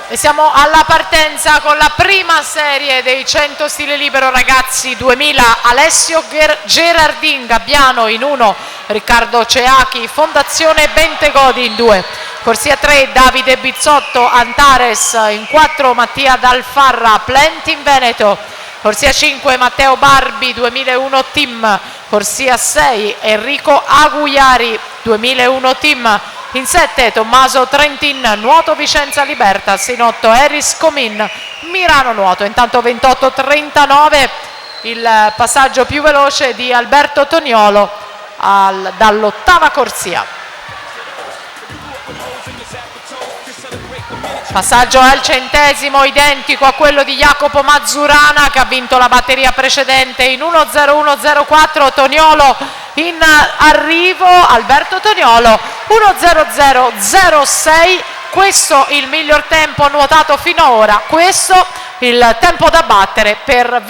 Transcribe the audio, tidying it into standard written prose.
E siamo alla partenza con la prima serie dei 100 stile libero ragazzi 2000. Alessio Gerardin Gabbiano in 1, Riccardo Ceachi Fondazione Bentegodi in 2, corsia 3 Davide Bizzotto Antares in 4, Mattia Dalfarra Plenti in Veneto, corsia 5 Matteo Barbi 2001 team, corsia 6 Enrico Aguiari 2001 team. In 7 Tommaso Trentin Nuoto Vicenza Libertas, in 8 Eris Comin Mirano Nuoto. Intanto 28:39 il passaggio più veloce di Alberto Toniolo dall'8ª corsia. Passaggio al 100° identico a quello di Jacopo Mazzurana che ha vinto la batteria precedente in 1:01:04. Toniolo in arrivo, Alberto Toniolo 1:00:06. Questo il miglior tempo nuotato fino ad ora, questo il tempo da battere per